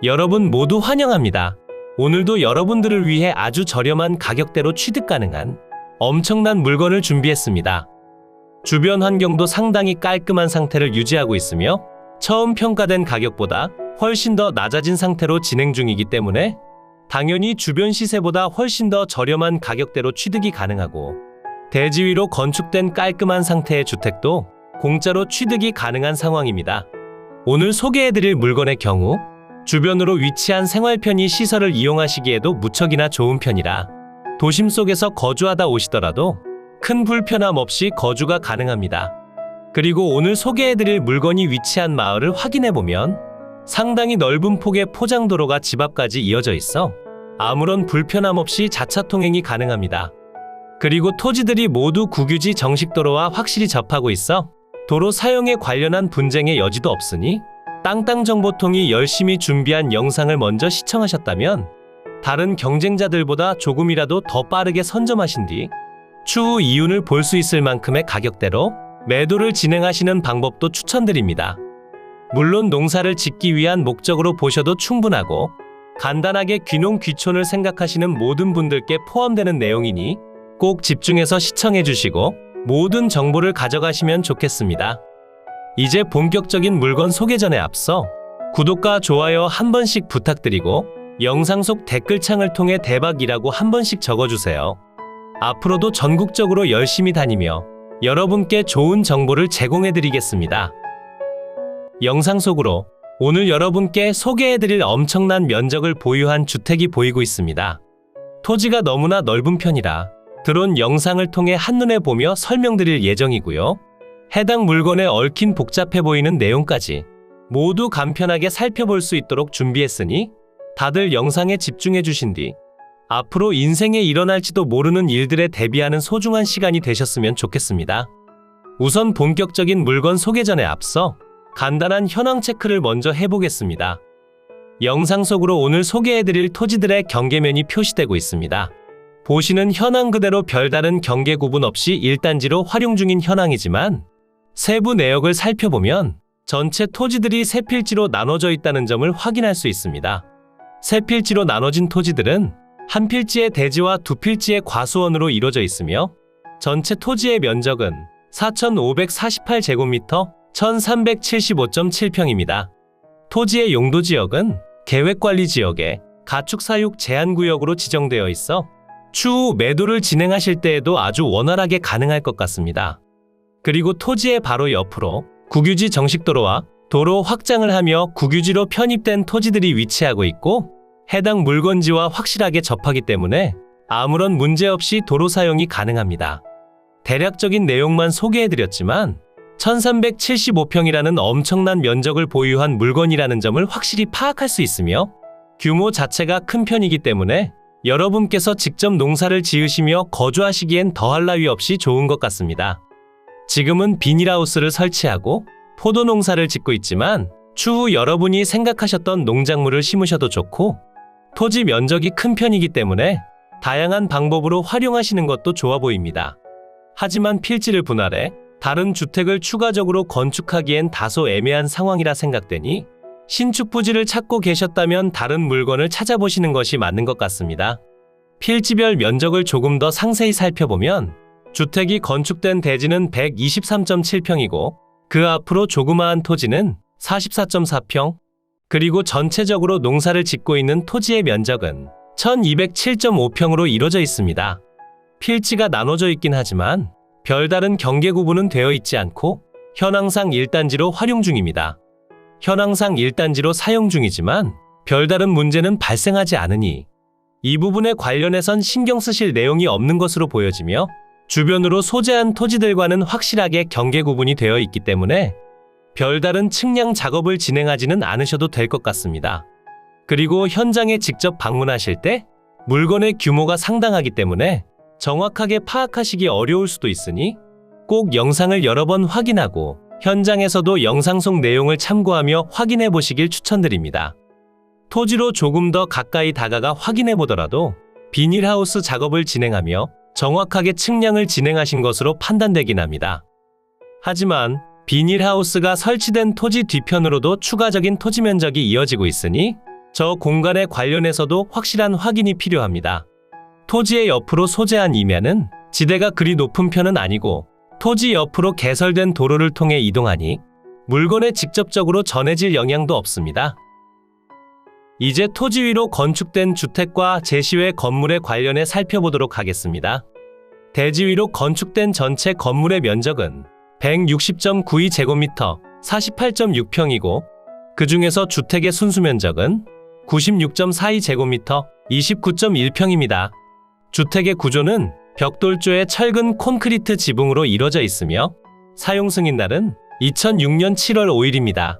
여러분 모두 환영합니다. 오늘도 여러분들을 위해 아주 저렴한 가격대로 취득 가능한 엄청난 물건을 준비했습니다. 주변 환경도 상당히 깔끔한 상태를 유지하고 있으며 처음 평가된 가격보다 훨씬 더 낮아진 상태로 진행 중이기 때문에 당연히 주변 시세보다 훨씬 더 저렴한 가격대로 취득이 가능하고 대지 위로 건축된 깔끔한 상태의 주택도 공짜로 취득이 가능한 상황입니다. 오늘 소개해드릴 물건의 경우 주변으로 위치한 생활 편의 시설을 이용하시기에도 무척이나 좋은 편이라 도심 속에서 거주하다 오시더라도 큰 불편함 없이 거주가 가능합니다. 그리고 오늘 소개해드릴 물건이 위치한 마을을 확인해보면 상당히 넓은 폭의 포장도로가 집 앞까지 이어져 있어 아무런 불편함 없이 자차 통행이 가능합니다. 그리고 토지들이 모두 국유지 정식도로와 확실히 접하고 있어 도로 사용에 관련한 분쟁의 여지도 없으니 땅땅정보통이 열심히 준비한 영상을 먼저 시청하셨다면 다른 경쟁자들보다 조금이라도 더 빠르게 선점하신 뒤 추후 이윤을 볼 수 있을 만큼의 가격대로 매도를 진행하시는 방법도 추천드립니다. 물론 농사를 짓기 위한 목적으로 보셔도 충분하고 간단하게 귀농 귀촌을 생각하시는 모든 분들께 포함되는 내용이니 꼭 집중해서 시청해 주시고 모든 정보를 가져가시면 좋겠습니다. 이제 본격적인 물건 소개 전에 앞서 구독과 좋아요 한 번씩 부탁드리고 영상 속 댓글창을 통해 대박이라고 한 번씩 적어주세요. 앞으로도 전국적으로 열심히 다니며 여러분께 좋은 정보를 제공해드리겠습니다. 영상 속으로 오늘 여러분께 소개해드릴 엄청난 면적을 보유한 주택이 보이고 있습니다. 토지가 너무나 넓은 편이라 드론 영상을 통해 한눈에 보며 설명드릴 예정이고요. 해당 물건에 얽힌 복잡해 보이는 내용까지 모두 간편하게 살펴볼 수 있도록 준비했으니 다들 영상에 집중해 주신 뒤 앞으로 인생에 일어날지도 모르는 일들에 대비하는 소중한 시간이 되셨으면 좋겠습니다. 우선 본격적인 물건 소개 전에 앞서 간단한 현황 체크를 먼저 해보겠습니다. 영상 속으로 오늘 소개해드릴 토지들의 경계면이 표시되고 있습니다. 보시는 현황 그대로 별다른 경계 구분 없이 1단지로 활용 중인 현황이지만 세부 내역을 살펴보면 전체 토지들이 세 필지로 나눠져 있다는 점을 확인할 수 있습니다. 세 필지로 나눠진 토지들은 한 필지의 대지와 두 필지의 과수원으로 이루어져 있으며 전체 토지의 면적은 4,548제곱미터 1,375.7평입니다. 토지의 용도지역은 계획관리지역에 가축사육 제한구역으로 지정되어 있어 추후 매도를 진행하실 때에도 아주 원활하게 가능할 것 같습니다. 그리고 토지의 바로 옆으로 국유지 정식도로와 도로 확장을 하며 국유지로 편입된 토지들이 위치하고 있고 해당 물건지와 확실하게 접하기 때문에 아무런 문제 없이 도로 사용이 가능합니다. 대략적인 내용만 소개해드렸지만 1375평이라는 엄청난 면적을 보유한 물건이라는 점을 확실히 파악할 수 있으며 규모 자체가 큰 편이기 때문에 여러분께서 직접 농사를 지으시며 거주하시기엔 더할 나위 없이 좋은 것 같습니다. 지금은 비닐하우스를 설치하고 포도 농사를 짓고 있지만 추후 여러분이 생각하셨던 농작물을 심으셔도 좋고 토지 면적이 큰 편이기 때문에 다양한 방법으로 활용하시는 것도 좋아 보입니다. 하지만 필지를 분할해 다른 주택을 추가적으로 건축하기엔 다소 애매한 상황이라 생각되니 신축 부지를 찾고 계셨다면 다른 물건을 찾아보시는 것이 맞는 것 같습니다. 필지별 면적을 조금 더 상세히 살펴보면 주택이 건축된 대지는 123.7평이고 그 앞으로 조그마한 토지는 44.4평, 그리고 전체적으로 농사를 짓고 있는 토지의 면적은 1207.5평으로 이루어져 있습니다. 필지가 나눠져 있긴 하지만 별다른 경계 구분은 되어 있지 않고 현황상 1단지로 활용 중입니다. 현황상 1단지로 사용 중이지만 별다른 문제는 발생하지 않으니 이 부분에 관련해선 신경 쓰실 내용이 없는 것으로 보여지며 주변으로 소재한 토지들과는 확실하게 경계 구분이 되어 있기 때문에 별다른 측량 작업을 진행하지는 않으셔도 될 것 같습니다. 그리고 현장에 직접 방문하실 때 물건의 규모가 상당하기 때문에 정확하게 파악하시기 어려울 수도 있으니 꼭 영상을 여러 번 확인하고 현장에서도 영상 속 내용을 참고하며 확인해 보시길 추천드립니다. 토지로 조금 더 가까이 다가가 확인해 보더라도 비닐하우스 작업을 진행하며 정확하게 측량을 진행하신 것으로 판단되긴 합니다. 하지만 비닐하우스가 설치된 토지 뒤편으로도 추가적인 토지 면적이 이어지고 있으니 저 공간에 관련해서도 확실한 확인이 필요합니다. 토지의 옆으로 소재한 이면은 지대가 그리 높은 편은 아니고 토지 옆으로 개설된 도로를 통해 이동하니 물건에 직접적으로 전해질 영향도 없습니다. 이제 토지 위로 건축된 주택과 제시외 건물에 관련해 살펴보도록 하겠습니다. 대지 위로 건축된 전체 건물의 면적은 160.92제곱미터, 48.6평이고 그 중에서 주택의 순수면적은 96.42제곱미터, 29.1평입니다. 주택의 구조는 벽돌조의 철근 콘크리트 지붕으로 이뤄져 있으며 사용 승인날은 2006년 7월 5일입니다.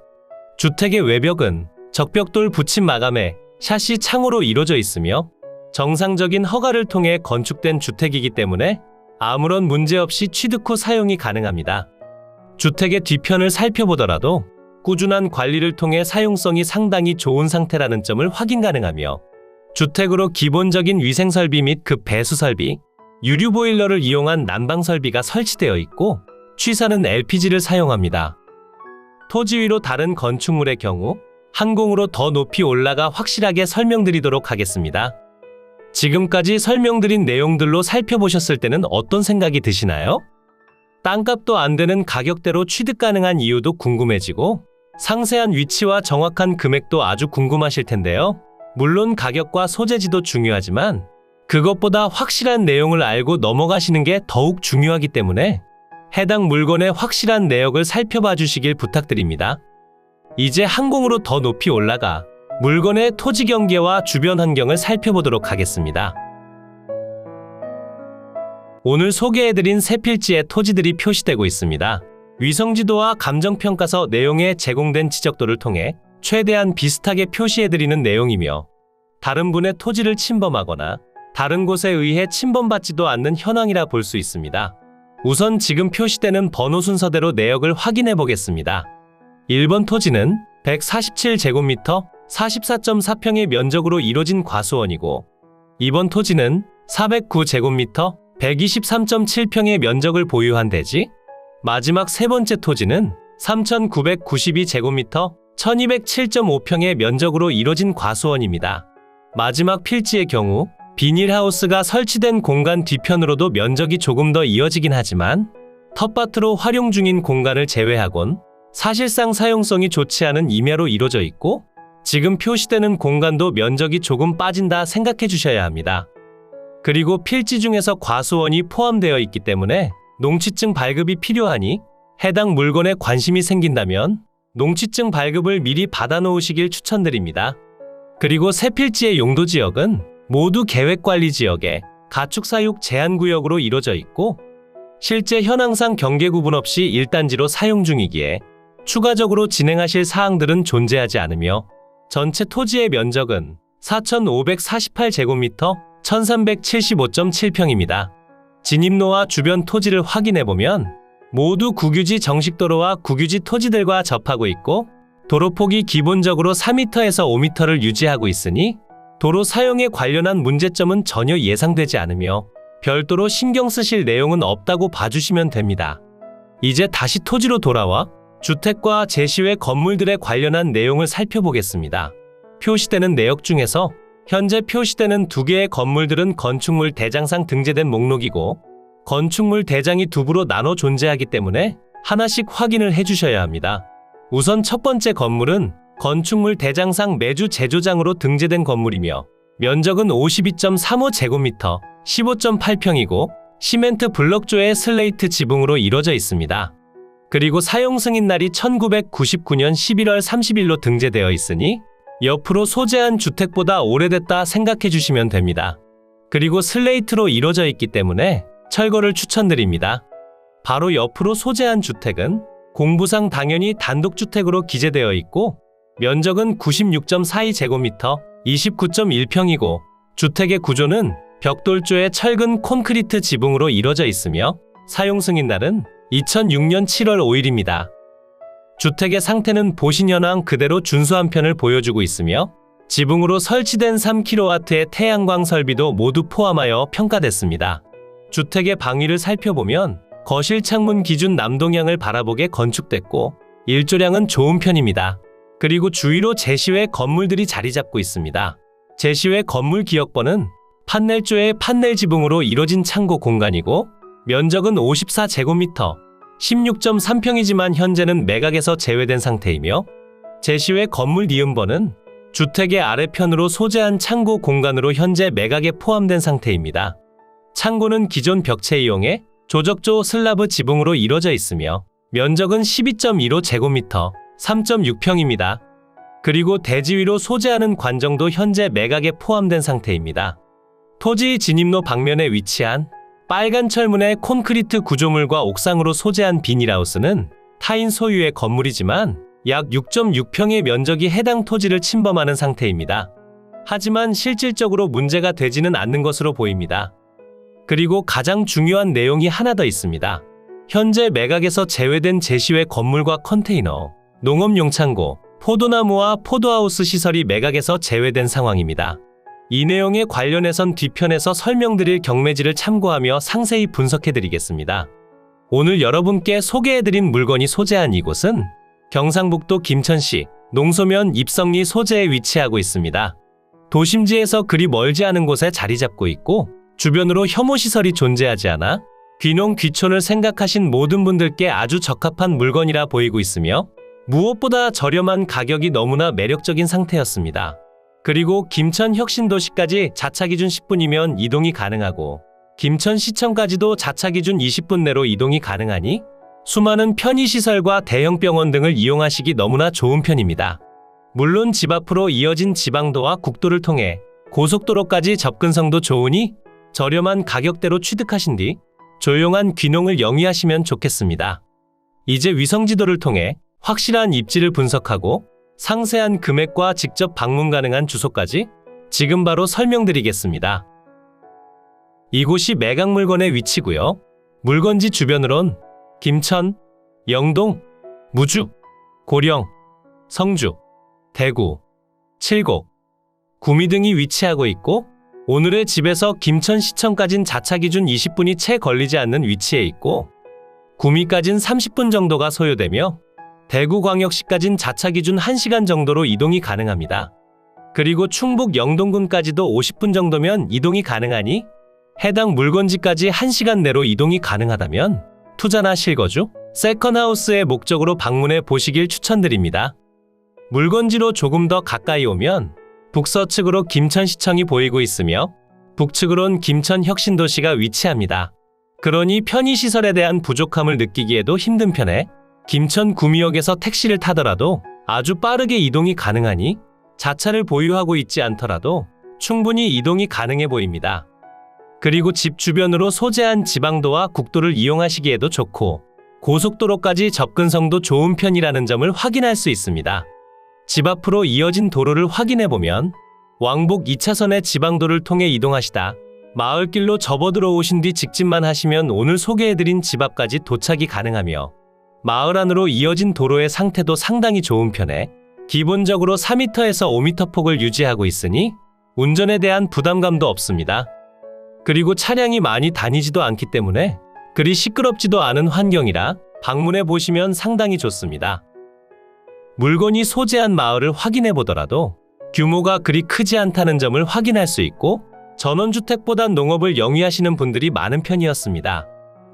주택의 외벽은 적벽돌 붙임 마감에 샤시 창호로 이루어져 있으며 정상적인 허가를 통해 건축된 주택이기 때문에 아무런 문제 없이 취득 후 사용이 가능합니다. 주택의 뒤편을 살펴보더라도 꾸준한 관리를 통해 사용성이 상당히 좋은 상태라는 점을 확인 가능하며 주택으로 기본적인 위생설비 및 급 배수설비, 유류 보일러를 이용한 난방 설비가 설치되어 있고 취사는 LPG를 사용합니다. 토지 위로 다른 건축물의 경우 항공으로 더 높이 올라가 확실하게 설명드리도록 하겠습니다. 지금까지 설명드린 내용들로 살펴보셨을 때는 어떤 생각이 드시나요? 땅값도 안 되는 가격대로 취득 가능한 이유도 궁금해지고 상세한 위치와 정확한 금액도 아주 궁금하실 텐데요. 물론 가격과 소재지도 중요하지만 그것보다 확실한 내용을 알고 넘어가시는 게 더욱 중요하기 때문에 해당 물건의 확실한 내역을 살펴봐 주시길 부탁드립니다. 이제 항공으로 더 높이 올라가 물건의 토지 경계와 주변 환경을 살펴보도록 하겠습니다. 오늘 소개해드린 세 필지의 토지들이 표시되고 있습니다. 위성지도와 감정평가서 내용에 제공된 지적도를 통해 최대한 비슷하게 표시해드리는 내용이며 다른 분의 토지를 침범하거나 다른 곳에 의해 침범받지도 않는 현황이라 볼 수 있습니다. 우선 지금 표시되는 번호 순서대로 내역을 확인해 보겠습니다. 1번 토지는 147제곱미터, 44.4평의 면적으로 이뤄진 과수원이고 2번 토지는 409제곱미터, 123.7평의 면적을 보유한 대지, 마지막 세 번째 토지는 3,992제곱미터, 1,207.5평의 면적으로 이뤄진 과수원입니다. 마지막 필지의 경우 비닐하우스가 설치된 공간 뒤편으로도 면적이 조금 더 이어지긴 하지만 텃밭으로 활용 중인 공간을 제외하곤 사실상 사용성이 좋지 않은 임야로 이루어져 있고 지금 표시되는 공간도 면적이 조금 빠진다 생각해 주셔야 합니다. 그리고 필지 중에서 과수원이 포함되어 있기 때문에 농취증 발급이 필요하니 해당 물건에 관심이 생긴다면 농취증 발급을 미리 받아놓으시길 추천드립니다. 그리고 세 필지의 용도지역은 모두 계획관리지역에 가축사육 제한구역으로 이루어져 있고 실제 현황상 경계구분 없이 1단지로 사용 중이기에 추가적으로 진행하실 사항들은 존재하지 않으며 전체 토지의 면적은 4,548제곱미터, 1,375.7평입니다. 진입로와 주변 토지를 확인해보면 모두 국유지 정식도로와 국유지 토지들과 접하고 있고 도로폭이 기본적으로 4m에서 5m를 유지하고 있으니 도로 사용에 관련한 문제점은 전혀 예상되지 않으며 별도로 신경 쓰실 내용은 없다고 봐주시면 됩니다. 이제 다시 토지로 돌아와 주택과 제시외 건물들에 관련한 내용을 살펴보겠습니다. 표시되는 내역 중에서 현재 표시되는 두 개의 건물들은 건축물 대장상 등재된 목록이고 건축물 대장이 두 부로 나눠 존재하기 때문에 하나씩 확인을 해주셔야 합니다. 우선 첫 번째 건물은 건축물 대장상 매주 제조장으로 등재된 건물이며 면적은 52.35제곱미터, 15.8평이고 시멘트 블럭조의 슬레이트 지붕으로 이루어져 있습니다. 그리고 사용 승인날이 1999년 11월 30일로 등재되어 있으니 옆으로 소재한 주택보다 오래됐다 생각해 주시면 됩니다. 그리고 슬레이트로 이루어져 있기 때문에 철거를 추천드립니다. 바로 옆으로 소재한 주택은 공부상 당연히 단독주택으로 기재되어 있고 면적은 96.42제곱미터, 29.1평이고 주택의 구조는 벽돌조의 철근 콘크리트 지붕으로 이루어져 있으며 사용 승인날은 2006년 7월 5일입니다. 주택의 상태는 보신 현황 그대로 준수한 편을 보여주고 있으며 지붕으로 설치된 3kW의 태양광 설비도 모두 포함하여 평가됐습니다. 주택의 방위를 살펴보면 거실 창문 기준 남동향을 바라보게 건축됐고 일조량은 좋은 편입니다. 그리고 주위로 제시외 건물들이 자리 잡고 있습니다. 제시외 건물 기역번은 판넬조의 판넬 지붕으로 이뤄진 창고 공간이고 면적은 54제곱미터, 16.3평이지만 현재는 매각에서 제외된 상태이며 제시외 건물 니은번은 주택의 아래편으로 소재한 창고 공간으로 현재 매각에 포함된 상태입니다. 창고는 기존 벽체 이용해 조적조 슬라브 지붕으로 이루어져 있으며 면적은 12.15제곱미터, 3.6평입니다. 그리고 대지 위로 소재하는 관정도 현재 매각에 포함된 상태입니다. 토지 진입로 방면에 위치한 빨간 철문의 콘크리트 구조물과 옥상으로 소재한 비닐하우스는 타인 소유의 건물이지만 약 6.6평의 면적이 해당 토지를 침범하는 상태입니다. 하지만 실질적으로 문제가 되지는 않는 것으로 보입니다. 그리고 가장 중요한 내용이 하나 더 있습니다. 현재 매각에서 제외된 제시외 건물과 컨테이너, 농업용 창고, 포도나무와 포도하우스 시설이 매각에서 제외된 상황입니다. 이 내용에 관련해선 뒤편에서 설명드릴 경매지를 참고하며 상세히 분석해드리겠습니다. 오늘 여러분께 소개해드린 물건이 소재한 이곳은 경상북도 김천시 농소면 입성리 소재에 위치하고 있습니다. 도심지에서 그리 멀지 않은 곳에 자리 잡고 있고 주변으로 혐오시설이 존재하지 않아 귀농 귀촌을 생각하신 모든 분들께 아주 적합한 물건이라 보이고 있으며 무엇보다 저렴한 가격이 너무나 매력적인 상태였습니다. 그리고 김천 혁신도시까지 자차 기준 10분이면 이동이 가능하고 김천시청까지도 자차 기준 20분 내로 이동이 가능하니 수많은 편의시설과 대형 병원 등을 이용하시기 너무나 좋은 편입니다. 물론 집 앞으로 이어진 지방도와 국도를 통해 고속도로까지 접근성도 좋으니 저렴한 가격대로 취득하신 뒤 조용한 귀농을 영위하시면 좋겠습니다. 이제 위성지도를 통해 확실한 입지를 분석하고 상세한 금액과 직접 방문 가능한 주소까지 지금 바로 설명드리겠습니다. 이곳이 매각 물건의 위치고요. 물건지 주변으론 김천, 영동, 무주, 고령, 성주, 대구, 칠곡, 구미 등이 위치하고 있고 오늘의 집에서 김천시청까진 자차 기준 20분이 채 걸리지 않는 위치에 있고 구미까진 30분 정도가 소요되며 대구광역시까진 자차 기준 1시간 정도로 이동이 가능합니다. 그리고 충북 영동군까지도 50분 정도면 이동이 가능하니 해당 물건지까지 1시간 내로 이동이 가능하다면 투자나 실거주, 세컨하우스의 목적으로 방문해 보시길 추천드립니다. 물건지로 조금 더 가까이 오면 북서측으로 김천시청이 보이고 있으며 북측으론 김천혁신도시가 위치합니다. 그러니 편의시설에 대한 부족함을 느끼기에도 힘든 편에 김천 구미역에서 택시를 타더라도 아주 빠르게 이동이 가능하니 자차를 보유하고 있지 않더라도 충분히 이동이 가능해 보입니다. 그리고 집 주변으로 소재한 지방도와 국도를 이용하시기에도 좋고 고속도로까지 접근성도 좋은 편이라는 점을 확인할 수 있습니다. 집 앞으로 이어진 도로를 확인해보면 왕복 2차선의 지방도를 통해 이동하시다 마을길로 접어들어오신 뒤 직진만 하시면 오늘 소개해드린 집 앞까지 도착이 가능하며 마을 안으로 이어진 도로의 상태도 상당히 좋은 편에 기본적으로 4m에서 5m 폭을 유지하고 있으니 운전에 대한 부담감도 없습니다. 그리고 차량이 많이 다니지도 않기 때문에 그리 시끄럽지도 않은 환경이라 방문해 보시면 상당히 좋습니다. 물건이 소재한 마을을 확인해 보더라도 규모가 그리 크지 않다는 점을 확인할 수 있고 전원주택보단 농업을 영위하시는 분들이 많은 편이었습니다.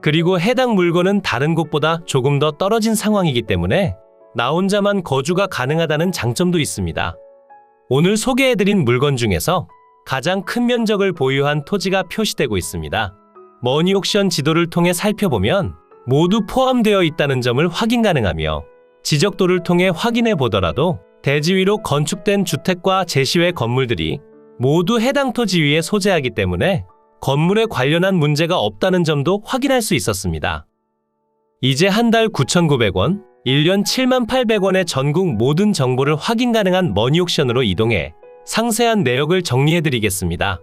그리고 해당 물건은 다른 곳보다 조금 더 떨어진 상황이기 때문에 나 혼자만 거주가 가능하다는 장점도 있습니다. 오늘 소개해드린 물건 중에서 가장 큰 면적을 보유한 토지가 표시되고 있습니다. 머니옥션 지도를 통해 살펴보면 모두 포함되어 있다는 점을 확인 가능하며 지적도를 통해 확인해 보더라도 대지 위로 건축된 주택과 제시외 건물들이 모두 해당 토지 위에 소재하기 때문에 건물에 관련한 문제가 없다는 점도 확인할 수 있었습니다. 이제 한 달 9,900원, 1년 78,800원의 전국 모든 정보를 확인 가능한 머니옥션으로 이동해 상세한 내역을 정리해드리겠습니다.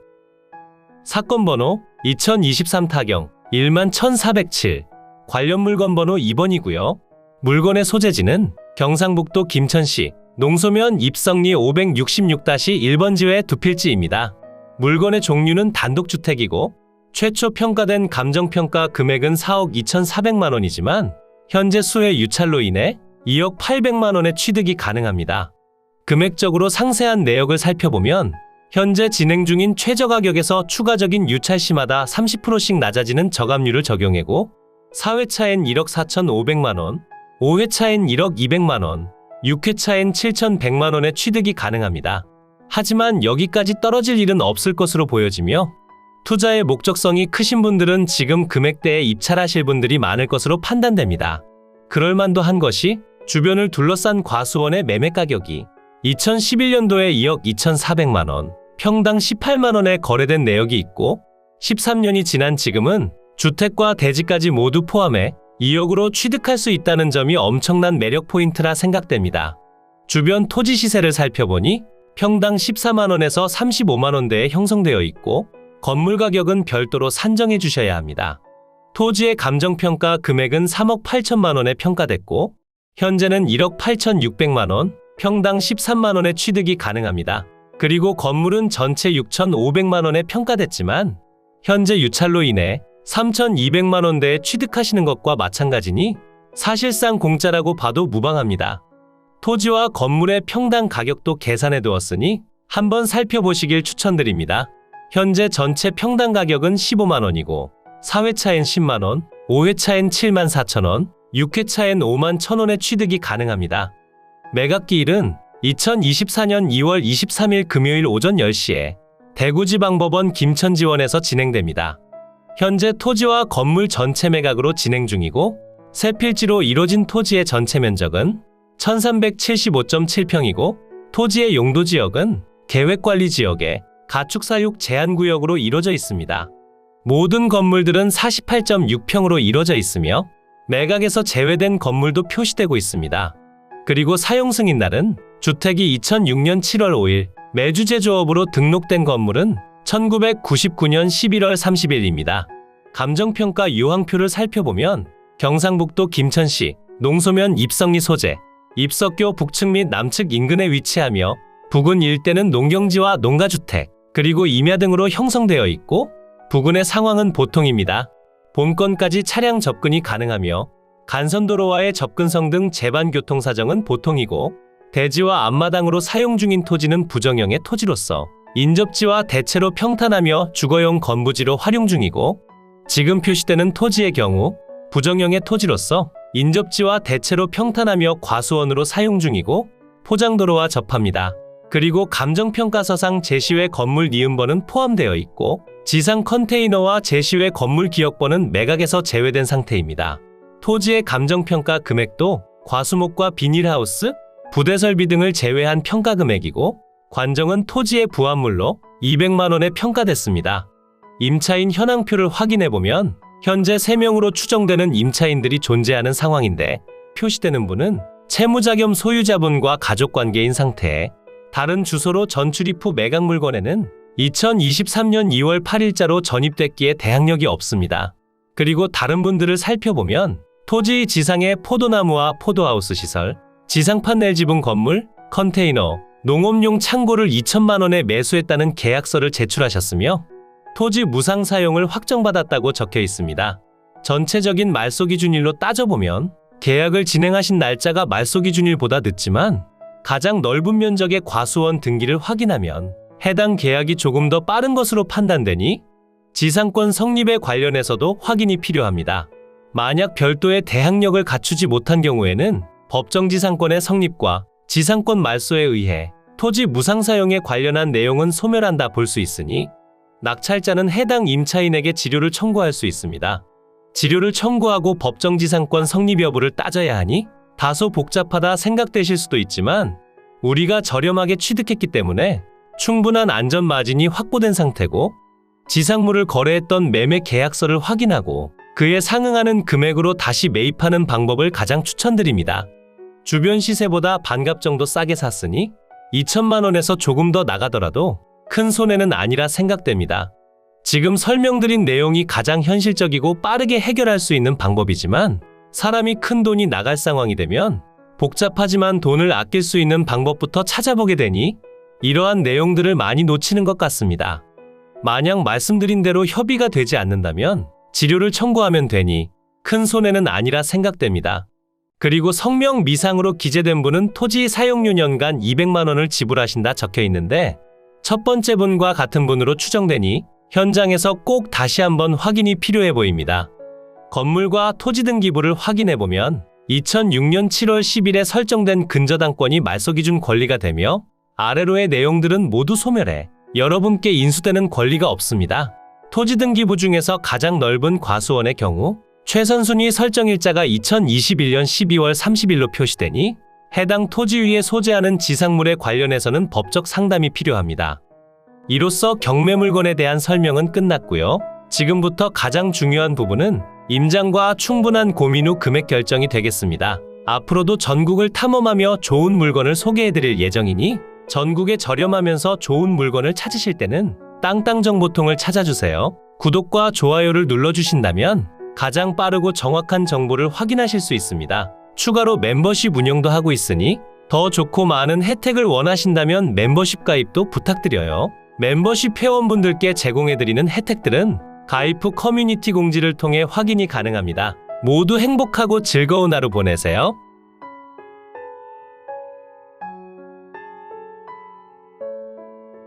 사건 번호 2023 타경 11,407, 관련 물건 번호 2번이고요. 물건의 소재지는 경상북도 김천시 농소면 입성리 566-1번지회 두 필지입니다. 물건의 종류는 단독주택이고 최초 평가된 감정평가 금액은 4억 2,400만 원이지만 현재 수해 유찰로 인해 2억 800만 원의 취득이 가능합니다. 금액적으로 상세한 내역을 살펴보면 현재 진행 중인 최저 가격에서 추가적인 유찰시마다 30%씩 낮아지는 저감률을 적용하고 4회차엔 1억 4,500만 원, 5회차엔 1억 200만 원, 6회차엔 7,100만 원의 취득이 가능합니다. 하지만 여기까지 떨어질 일은 없을 것으로 보여지며 투자의 목적성이 크신 분들은 지금 금액대에 입찰하실 분들이 많을 것으로 판단됩니다. 그럴만도 한 것이 주변을 둘러싼 과수원의 매매 가격이 2011년도에 2억 2,400만 원, 평당 18만 원에 거래된 내역이 있고 13년이 지난 지금은 주택과 대지까지 모두 포함해 2억으로 취득할 수 있다는 점이 엄청난 매력 포인트라 생각됩니다. 주변 토지 시세를 살펴보니 평당 14만 원에서 35만 원대에 형성되어 있고 건물 가격은 별도로 산정해 주셔야 합니다. 토지의 감정평가 금액은 3억 8천만 원에 평가됐고 현재는 1억 8,600만 원, 평당 13만 원의 취득이 가능합니다. 그리고 건물은 전체 6,500만 원에 평가됐지만 현재 유찰로 인해 3,200만 원대에 취득하시는 것과 마찬가지니 사실상 공짜라고 봐도 무방합니다. 토지와 건물의 평당 가격도 계산해 두었으니 한번 살펴보시길 추천드립니다. 현재 전체 평당 가격은 15만 원이고 4회차엔 10만 원, 5회차엔 7만 4천 원, 6회차엔 5만 1천 원의 취득이 가능합니다. 매각기일은 2024년 2월 23일 금요일 오전 10시에 대구지방법원 김천지원에서 진행됩니다. 현재 토지와 건물 전체 매각으로 진행 중이고 새 필지로 이뤄진 토지의 전체 면적은 1375.7평이고 토지의 용도지역은 계획관리지역에 가축사육 제한구역으로 이루어져 있습니다. 모든 건물들은 48.6평으로 이루어져 있으며 매각에서 제외된 건물도 표시되고 있습니다. 그리고 사용승인날은 주택이 2006년 7월 5일 매주 제조업으로 등록된 건물은 1999년 11월 30일입니다. 감정평가 유황표를 살펴보면 경상북도 김천시 농소면 입성리 소재, 입석교 북측 및 남측 인근에 위치하며 부근 일대는 농경지와 농가주택, 그리고 임야 등으로 형성되어 있고 부근의 상황은 보통입니다. 본건까지 차량 접근이 가능하며 간선도로와의 접근성 등 제반 교통 사정은 보통이고 대지와 앞마당으로 사용 중인 토지는 부정형의 토지로서 인접지와 대체로 평탄하며 주거용 건부지로 활용 중이고 지금 표시되는 토지의 경우 부정형의 토지로서 인접지와 대체로 평탄하며 과수원으로 사용 중이고 포장도로와 접합니다. 그리고 감정평가서상 제시외 건물 니은번은 포함되어 있고 지상 컨테이너와 제시외 건물 기역번은 매각에서 제외된 상태입니다. 토지의 감정평가 금액도 과수목과 비닐하우스, 부대설비 등을 제외한 평가 금액이고 관정은 토지의 부합물로 200만 원에 평가됐습니다. 임차인 현황표를 확인해보면 현재 3명으로 추정되는 임차인들이 존재하는 상황인데 표시되는 분은 채무자 겸 소유자분과 가족관계인 상태에 다른 주소로 전출입 후 매각 물건에는 2023년 2월 8일자로 전입됐기에 대항력이 없습니다. 그리고 다른 분들을 살펴보면 토지 지상에 포도나무와 포도하우스 시설, 지상 판넬 지붕 건물, 컨테이너, 농업용 창고를 2천만 원에 매수했다는 계약서를 제출하셨으며 토지 무상 사용을 확정받았다고 적혀 있습니다. 전체적인 말소기준일로 따져보면 계약을 진행하신 날짜가 말소기준일보다 늦지만 가장 넓은 면적의 과수원 등기를 확인하면 해당 계약이 조금 더 빠른 것으로 판단되니 지상권 성립에 관련해서도 확인이 필요합니다. 만약 별도의 대항력을 갖추지 못한 경우에는 법정지상권의 성립과 지상권 말소에 의해 토지 무상 사용에 관련한 내용은 소멸한다 볼 수 있으니 낙찰자는 해당 임차인에게 지료를 청구할 수 있습니다. 지료를 청구하고 법정지상권 성립 여부를 따져야 하니 다소 복잡하다 생각되실 수도 있지만 우리가 저렴하게 취득했기 때문에 충분한 안전 마진이 확보된 상태고 지상물을 거래했던 매매 계약서를 확인하고 그에 상응하는 금액으로 다시 매입하는 방법을 가장 추천드립니다. 주변 시세보다 반값 정도 싸게 샀으니 2천만 원에서 조금 더 나가더라도 큰 손해는 아니라 생각됩니다. 지금 설명드린 내용이 가장 현실적이고 빠르게 해결할 수 있는 방법이지만 사람이 큰 돈이 나갈 상황이 되면 복잡하지만 돈을 아낄 수 있는 방법부터 찾아보게 되니 이러한 내용들을 많이 놓치는 것 같습니다. 만약 말씀드린 대로 협의가 되지 않는다면 지료를 청구하면 되니 큰 손해는 아니라 생각됩니다. 그리고 성명 미상으로 기재된 분은 토지 사용료 연간 200만 원을 지불하신다 적혀 있는데 첫 번째 분과 같은 분으로 추정되니 현장에서 꼭 다시 한번 확인이 필요해 보입니다. 건물과 토지 등기부를 확인해 보면 2006년 7월 10일에 설정된 근저당권이 말소기준 권리가 되며 아래로의 내용들은 모두 소멸해 여러분께 인수되는 권리가 없습니다. 토지 등기부 중에서 가장 넓은 과수원의 경우 최선순위 설정일자가 2021년 12월 30일로 표시되니 해당 토지 위에 소재하는 지상물에 관련해서는 법적 상담이 필요합니다. 이로써 경매물건에 대한 설명은 끝났고요. 지금부터 가장 중요한 부분은 임장과 충분한 고민 후 금액 결정이 되겠습니다. 앞으로도 전국을 탐험하며 좋은 물건을 소개해드릴 예정이니 전국에 저렴하면서 좋은 물건을 찾으실 때는 땅땅정보통을 찾아주세요. 구독과 좋아요를 눌러주신다면 가장 빠르고 정확한 정보를 확인하실 수 있습니다. 추가로 멤버십 운영도 하고 있으니 더 좋고 많은 혜택을 원하신다면 멤버십 가입도 부탁드려요. 멤버십 회원분들께 제공해드리는 혜택들은 가입 후 커뮤니티 공지를 통해 확인이 가능합니다. 모두 행복하고 즐거운 하루 보내세요.